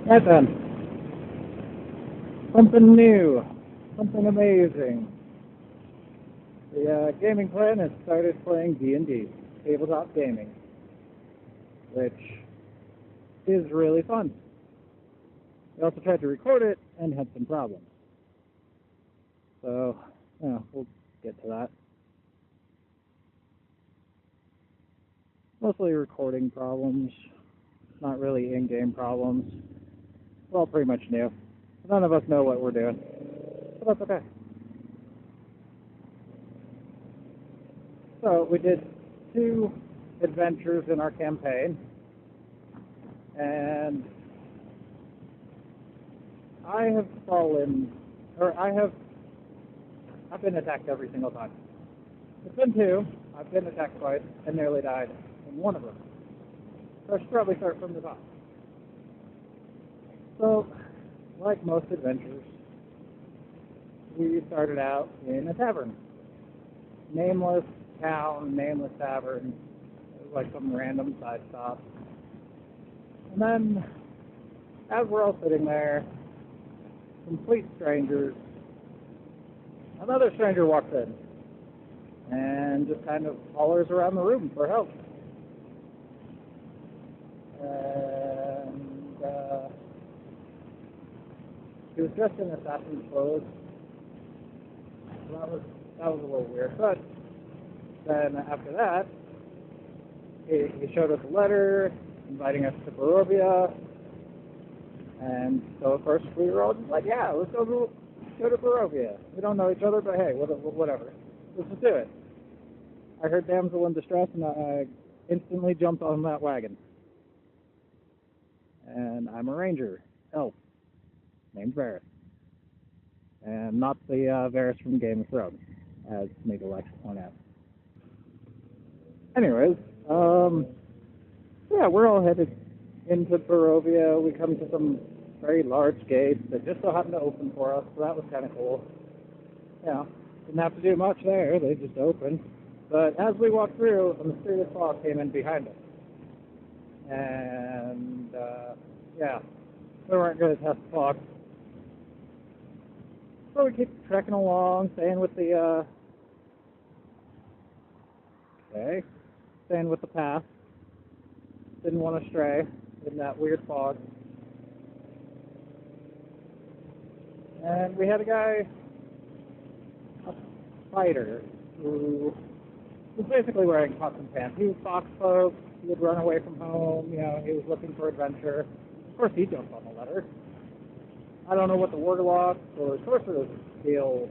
Right then. Something new. Something amazing. The gaming clan has started playing D&D, tabletop gaming, which is really fun. We also tried to record it and had some problems. So, yeah, we'll get to that. Mostly recording problems, not really in-game problems. We're all pretty much new. None of us know what we're doing, but that's okay. So we did 2 adventures in our campaign, and I've been attacked every single time. It's been 2. I've been attacked twice and nearly died in one of them. So I should probably start from the top. So, like most adventures, we started out in a tavern. Nameless town, nameless tavern. It was like some random side stop. And then, as we're all sitting there, complete strangers, another stranger walks in and just kind of hollers around the room for help. And he was dressed in assassin's clothes. So that was a little weird. But then after that, he showed us a letter inviting us to Barovia. And so of course we were all just like, yeah, let's go to Barovia. We don't know each other, but hey, whatever. Let's just do it. I heard damsel in distress, and I instantly jumped on that wagon. And I'm a ranger, elf, named Varys. And not the Varys from Game of Thrones, as maybe likes to point out. Anyways, yeah, we're all headed into Barovia. We come to some very large gates that just so happened to open for us, so that was kind of cool. Yeah, didn't have to do much there, they just opened. But as we walked through, a mysterious fog came in behind us. And, yeah, we weren't going to test the fog. So we keep trekking along, staying with the, staying with the path. Didn't want to stray in that weird fog. And we had a guy, a fighter, who was basically wearing cotton pants. He was fox folk. He would run away from home, you know, he was looking for adventure. Of course, he jumped on the letter. I don't know what the warlock or sorcerer's deal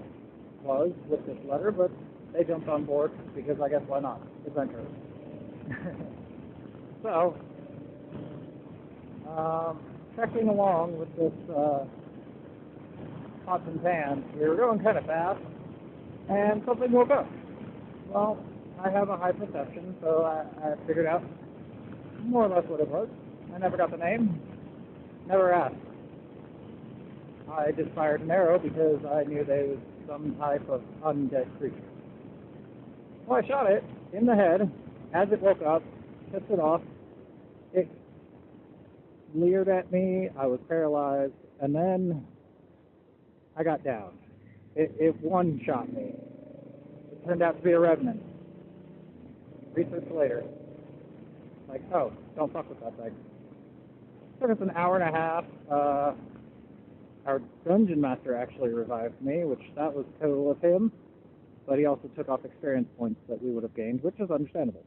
was with this letter, but they jumped on board because I guess why not? Adventure. So, trekking along with this pots and pans, we were going kind of fast, and something woke up. Well, I have a high perception, so I figured out more or less what it was. I never got the name, never asked. I just fired an arrow because I knew they was some type of undead creature. Well, I shot it in the head as it woke up, pissed it off. It leered at me, I was paralyzed, and then I got down. It one-shot me. It turned out to be a revenant. Research later. Like, oh, don't fuck with that thing. Took us an hour and a half. Our dungeon master actually revived me, which that was cool of him. But he also took off experience points that we would have gained, which is understandable.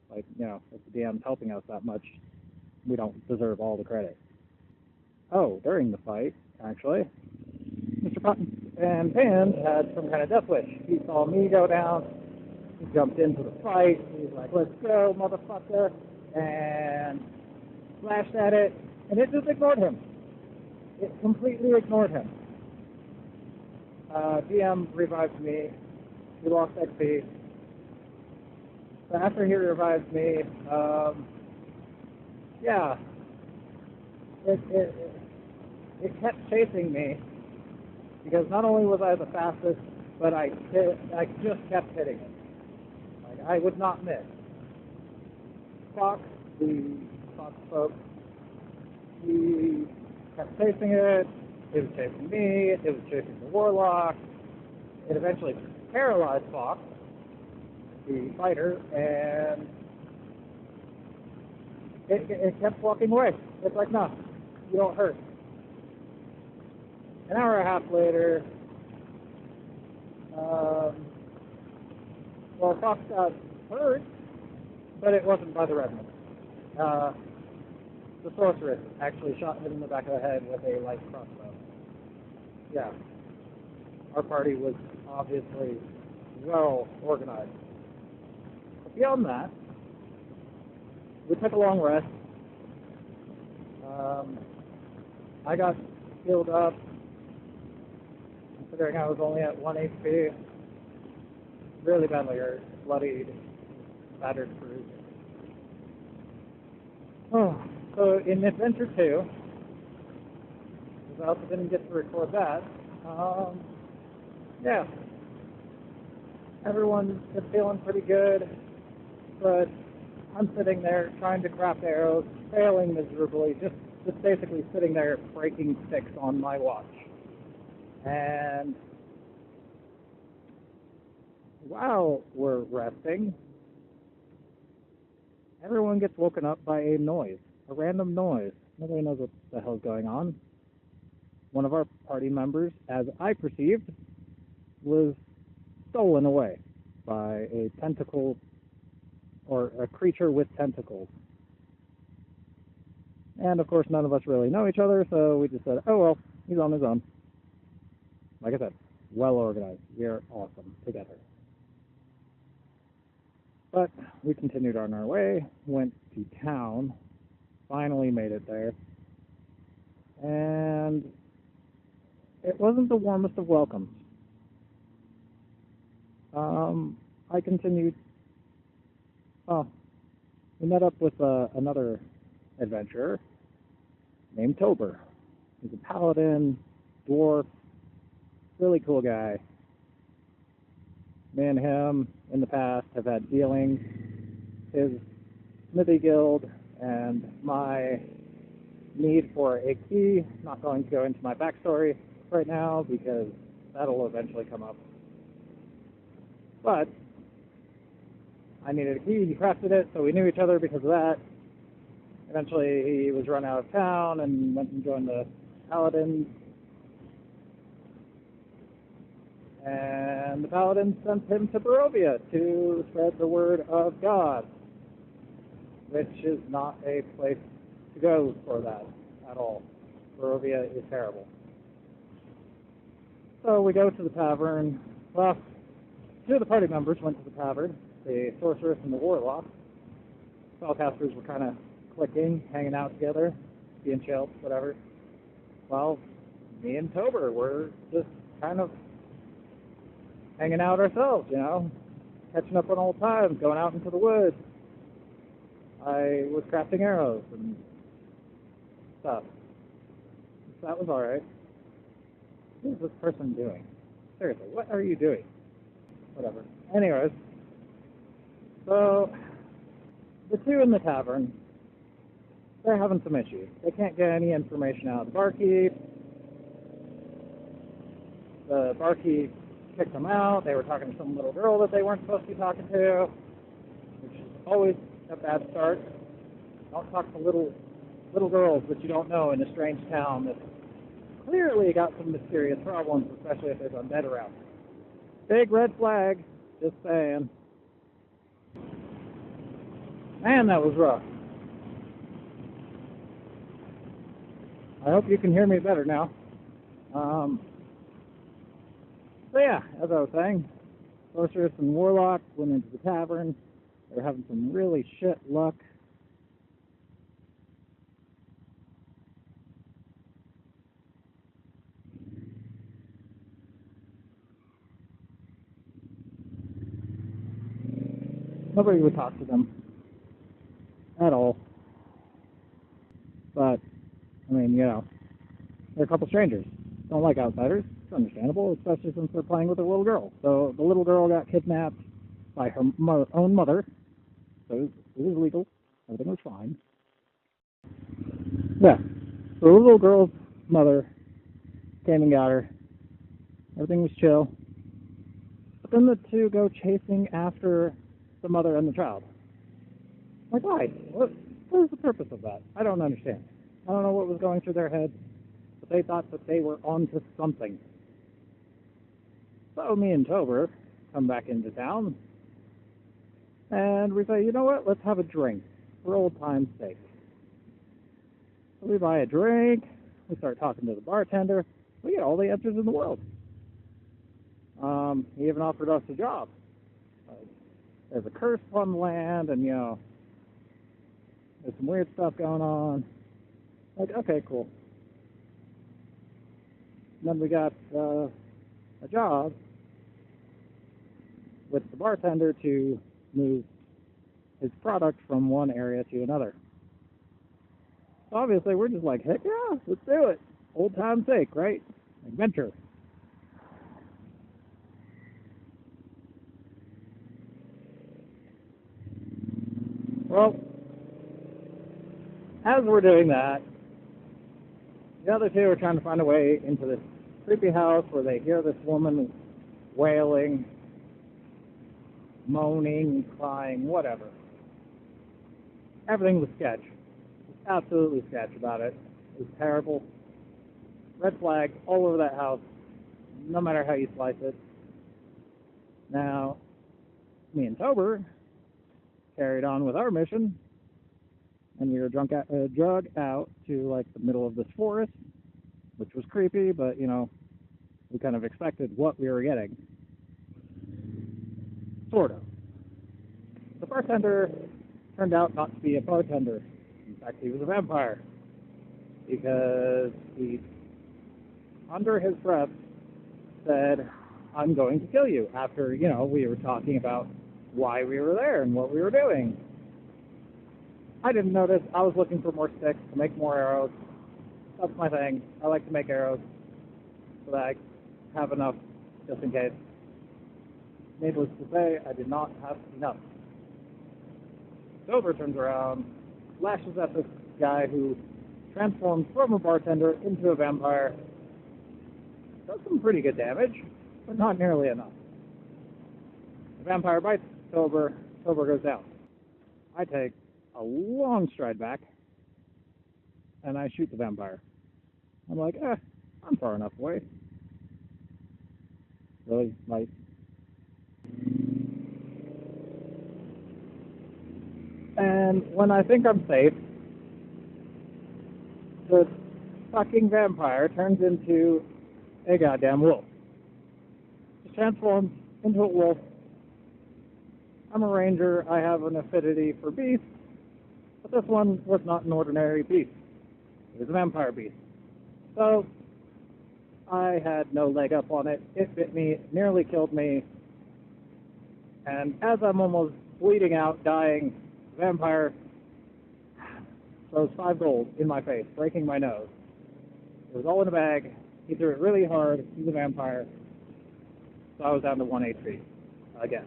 Like, you know, if the DM's helping us that much, we don't deserve all the credit. Oh, during the fight, actually, Mr. Cotton and Pan had some kind of death wish. He saw me go down. He jumped into the fight. He's like, let's go, motherfucker. And slashed at it. And it just ignored him. It completely ignored him. DM revived me. We lost XP. So after he revived me, yeah, it kept chasing me because not only was I the fastest, but I just kept hitting it. Like, I would not miss. Fox, the Fox folk, he kept chasing it. It was chasing me. It was chasing the warlock. It eventually paralyzed Fox, the fighter, and it kept walking away. It's like, no, you don't hurt. An hour and a half later, well, Fox got hurt, but it wasn't by the revenant. The sorceress actually shot him in the back of the head with a light crossbow. Yeah. Our party was obviously well organized. But beyond that, we took a long rest. I got healed up, considering I was only at 1 HP. Really badly hurt, bloodied, battered, bruised. Oh, so in Adventure 2, because I also didn't get to record that, yeah, everyone is feeling pretty good, but I'm sitting there trying to craft arrows, failing miserably, just basically sitting there breaking sticks on my watch. And while we're resting, everyone gets woken up by a noise, a random noise. Nobody knows what the hell's going on. One of our party members, as I perceived, was stolen away by a tentacle, or a creature with tentacles. And of course none of us really know each other, so we just said, oh well, he's on his own. Like I said, well organized. We are awesome together. But we continued on our way, went to town, finally made it there, and it wasn't the warmest of welcomes. I continued. Oh, we met up with another adventurer named Tober. He's a paladin, dwarf, really cool guy. Me and him in the past have had dealings. His smithy guild and my need for a key. Not going to go into my backstory right now because that'll eventually come up. But I needed a key, he crafted it, so we knew each other because of that. Eventually he was run out of town and went and joined the Paladins. And the Paladins sent him to Barovia to spread the word of God, which is not a place to go for that at all. Barovia is terrible. So we go to the tavern. Well, two of the party members went to the tavern, the sorceress and the warlock. Spellcasters were kind of clicking, hanging out together, being chill, whatever. Well, me and Tober were just kind of hanging out ourselves, you know, catching up on old times, going out into the woods. I was crafting arrows and stuff. So that was alright. What is this person doing? Seriously, what are you doing? Whatever. Anyways, so the two in the tavern, they're having some issues. They can't get any information out of the barkeep. The barkeep kicked them out. They were talking to some little girl that they weren't supposed to be talking to, which is always a bad start. Don't talk to little girls that you don't know in a strange town that clearly got some mysterious problems, especially if there's undead around. Big red flag, just saying. Man, that was rough. I hope you can hear me better now. So yeah, as I was saying, sorceress and warlock went into the tavern. They were having some really shit luck. Nobody would talk to them at all. But, I mean, you know, they're a couple strangers. Don't like outsiders. It's understandable, especially since they're playing with a little girl. So the little girl got kidnapped by her own mother. So it was legal. Everything was fine. Yeah. So the little girl's mother came and got her. Everything was chill. But then the two go chasing after the mother and the child. Like, why? What is the purpose of that? I don't understand. I don't know what was going through their heads, but they thought that they were onto something. So me and Tober come back into town, and we say, you know what, let's have a drink for old time's sake. So we buy a drink, we start talking to the bartender, we get all the answers in the world. He even offered us a job. There's a curse on the land, and, there's some weird stuff going on. Like, okay, cool. And then we got a job with the bartender to move his product from one area to another. So obviously, we're just like, heck yeah, let's do it. Old time's sake, right? Adventure. Well, as we're doing that, the other two are trying to find a way into this creepy house where they hear this woman wailing, moaning, crying, whatever. Everything was sketch. Absolutely sketch about it. It was terrible. Red flags all over that house, no matter how you slice it. Now, me and Tober carried on with our mission, and we were drug out to like the middle of this forest, which was creepy, but we kind of expected what we were getting. Sort of. The bartender turned out not to be a bartender. In fact, he was a vampire, because he, under his breath, said, I'm going to kill you, after, we were talking about why we were there and what we were doing. I didn't notice. I was looking for more sticks to make more arrows. That's my thing. I like to make arrows so that I have enough just in case. Needless to say, I did not have enough. Dover turns around, lashes at this guy who transforms from a bartender into a vampire. Does some pretty good damage, but not nearly enough. The vampire bites Tober. Tober goes down. I take a long stride back, and I shoot the vampire. I'm like, I'm far enough away. Really? Light? And when I think I'm safe, the fucking vampire turns into a goddamn wolf. Just transforms into a wolf. I'm a ranger. I have an affinity for beasts, but this one was not an ordinary beast. It was a vampire beast. So I had no leg up on it. It bit me, nearly killed me, and as I'm almost bleeding out, dying, the vampire throws 5 gold in my face, breaking my nose. It was all in a bag. He threw it really hard. He's a vampire. So I was down to 1 HP again.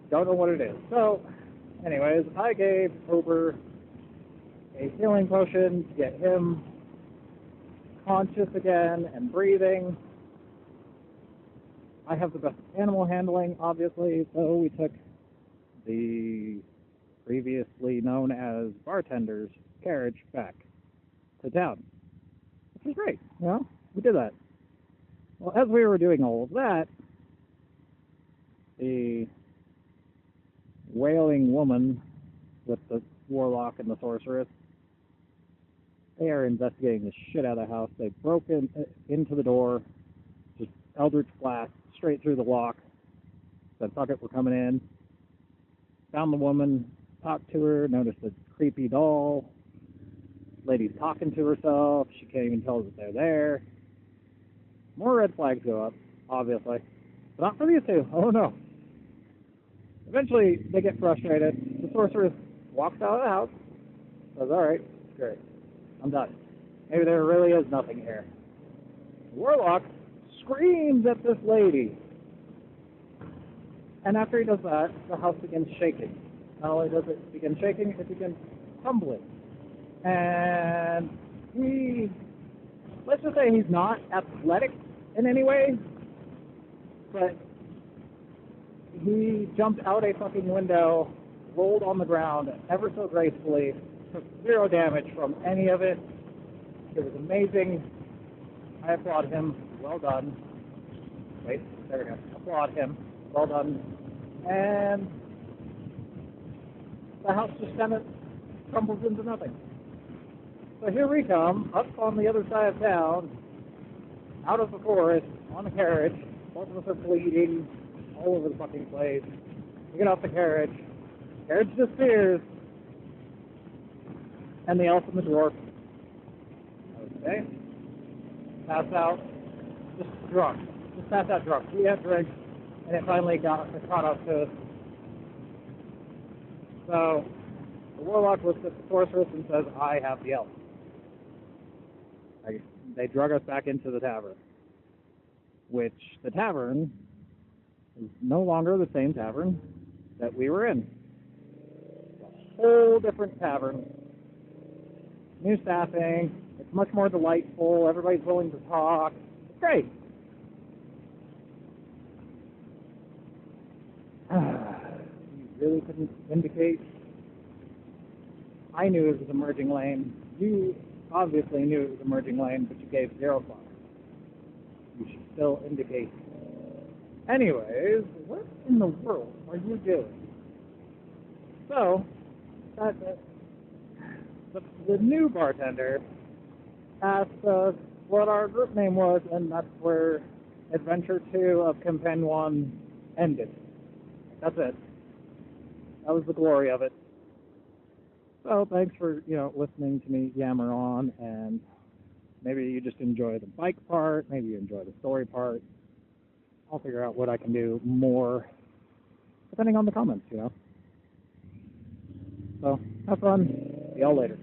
Don't know what it is. So, anyways, I gave Tober a healing potion to get him conscious again and breathing. I have the best animal handling, obviously, so we took the previously known as bartender's carriage back to town, which was great. We did that. Well, as we were doing all of that, the wailing woman with the warlock and the sorceress, they are investigating the shit out of the house. They broke into the door, just eldritch blast straight through the lock. Said, fuck it, we're coming in. Found the woman, talked to her, noticed a creepy doll. Lady's talking to herself. She can't even tell that they're there. More red flags go up, obviously. But not for these two. Oh no. Eventually, they get frustrated. The sorceress walks out of the house. Says, alright, great. I'm done. Maybe there really is nothing here. The warlock screams at this lady. And after he does that, the house begins shaking. Not only does it begin shaking, it begins tumbling. And, let's just say he's not athletic in any way, but he jumped out a fucking window, rolled on the ground ever so gracefully, took 0 damage from any of it. It was amazing. I applaud him. Well done. Wait, there we go. Applaud him. Well done. And the house just kind of crumbles into nothing. So here we come, up on the other side of town, out of the forest, on a carriage. Both of us are bleeding all over the fucking place. We get off the carriage disappears, and the elf and the dwarf, okay, pass out, just drunk. Just pass out drunk. We had drinks, and it finally caught up to us. So, the warlock looks at the sorceress and says, I have the elf. They drug us back into the tavern, which the tavern is no longer the same tavern that we were in. It's a whole different tavern. New staffing. It's much more delightful. Everybody's willing to talk. It's great. You really couldn't indicate. I knew it was a merging lane. You obviously knew it was a merging lane, but you gave 0 thought. You should still indicate. Anyways, what in the world are you doing? So, the new bartender asked us what our group name was, and that's where Adventure 2 of Campaign 1 ended. That's it. That was the glory of it. So thanks for, listening to me yammer on, and maybe you just enjoy the bike part, maybe you enjoy the story part. I'll figure out what I can do more, depending on the comments, So, have fun. See y'all later.